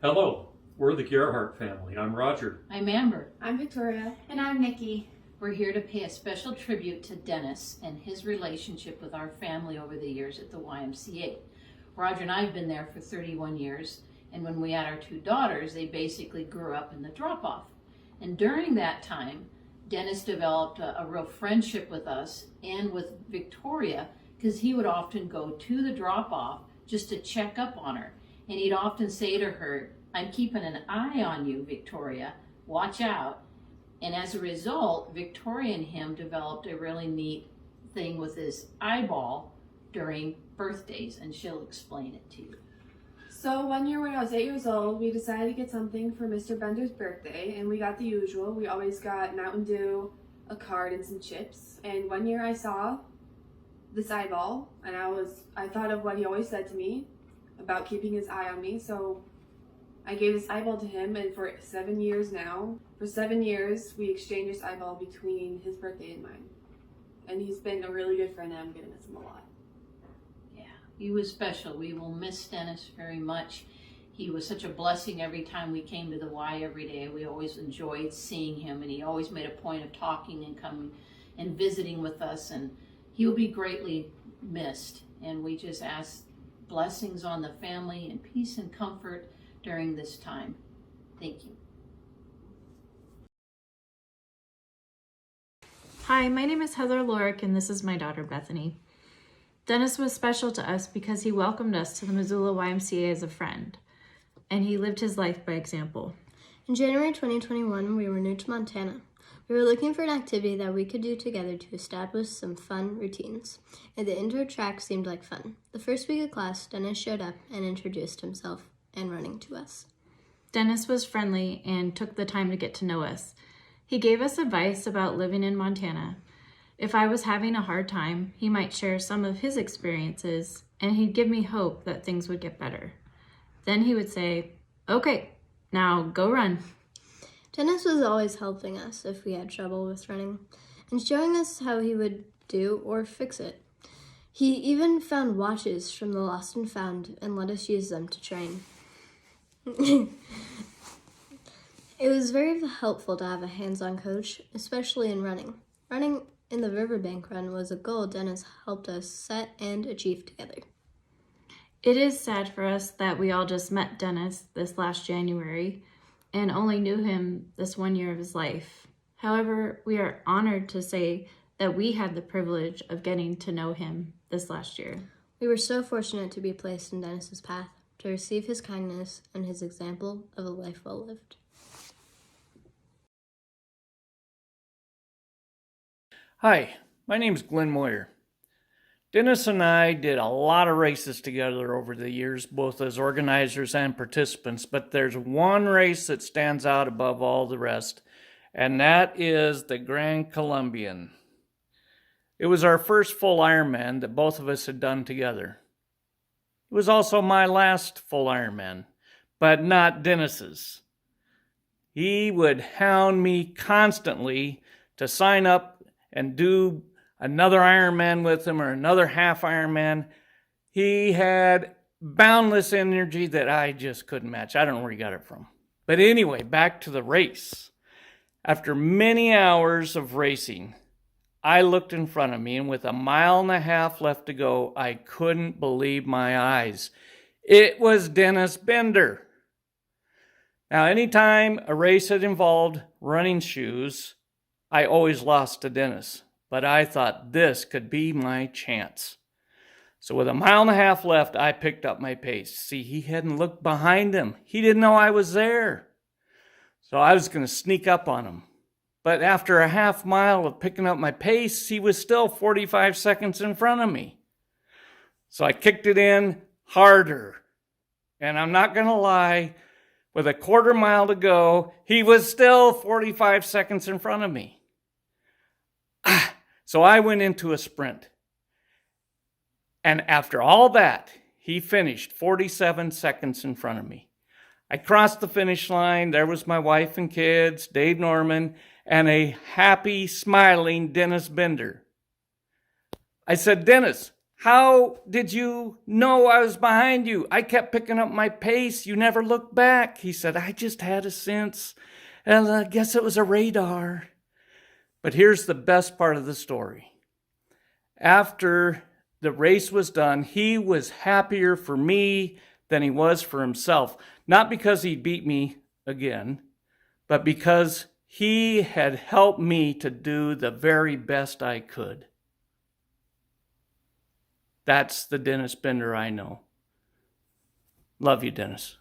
Hello, we're the Gerhardt family. I'm Roger. I'm Amber. I'm Victoria. And I'm Nikki. We're here to pay a special tribute to Dennis and his relationship with our family over the years at the YMCA. Roger and I have been there for 31 years, and when we had our two daughters, they basically grew up in the drop-off. And during that time, Dennis developed a real friendship with us and with Victoria, because he would often go to the drop-off just to check up on her. And he'd often say to her, "I'm keeping an eye on you, Victoria. Watch out." And as a result, Victoria and him developed a really neat thing with his eyeball during birthdays, and she'll explain it to you. So one year when I was 8 years old, we decided to get something for Mr. Bender's birthday, and we got the usual. We always got Mountain Dew, a card, and some chips. And one year I saw this eyeball, and I thought of what he always said to me about keeping his eye on me. So I gave this eyeball to him, and for 7 years now, we exchanged this eyeball between his birthday and mine. And he's been a really good friend, and I'm gonna miss him a lot. Yeah, he was special. We will miss Dennis very much. He was such a blessing every time we came to the Y every day. We always enjoyed seeing him, and he always made a point of talking and coming and visiting with us, and he'll be greatly missed. And we just ask blessings on the family and peace and comfort during this time. Thank you. Hi, my name is Heather Lorick, and this is my daughter, Bethany. Dennis was special to us because he welcomed us to the Missoula YMCA as a friend, and he lived his life by example. In January 2021, we were new to Montana. We were looking for an activity that we could do together to establish some fun routines, and the indoor track seemed like fun. The first week of class, Dennis showed up and introduced himself and running to us. Dennis was friendly and took the time to get to know us. He gave us advice about living in Montana. If I was having a hard time, he might share some of his experiences, and he'd give me hope that things would get better. Then he would say, "Okay, now go run." Dennis was always helping us if we had trouble with running, and showing us how he would do or fix it. He even found watches from the lost and found and let us use them to train. It was very helpful to have a hands-on coach, especially in running. Running in the Riverbank Run was a goal Dennis helped us set and achieve together. It is sad for us that we all just met Dennis this last January and only knew him this 1 year of his life. However, we are honored to say that we had the privilege of getting to know him this last year. We were so fortunate to be placed in Dennis's path, to receive his kindness and his example of a life well lived. Hi, my name's Glenn Moyer. Dennis and I did a lot of races together over the years, both as organizers and participants, but there's one race that stands out above all the rest, and that is the Grand Columbian. It was our first full Ironman that both of us had done together. It was also my last full Ironman, but not Dennis's. He would hound me constantly to sign up and do another Ironman with him or another half Ironman. He had boundless energy that I just couldn't match. I don't know where he got it from. But anyway, back to the race. After many hours of racing, I looked in front of me, and with 1.5 miles left to go, I couldn't believe my eyes. It was Dennis Bender. Now, anytime a race had involved running shoes, I always lost to Dennis, but I thought this could be my chance. So with 1.5 miles left, I picked up my pace. See, he hadn't looked behind him. He didn't know I was there. So I was going to sneak up on him. But after a 1/2 mile of picking up my pace, he was still 45 seconds in front of me. So I kicked it in harder. And I'm not going to lie, with a 1/4 mile to go, he was still 45 seconds in front of me. So I went into a sprint. And after all that, he finished 47 seconds in front of me. I crossed the finish line. There was my wife and kids, Dave Norman, and a happy, smiling Dennis Bender. I said, "Dennis, How did you know I was behind you? I kept picking up my pace. You never looked back. He said, I just had a sense. And I guess it was a radar. But here's the best part of the story. After the race was done, he was happier for me than he was for himself. Not because he beat me again, but because he had helped me to do the very best I could. That's the Dennis Bender I know. Love you, Dennis.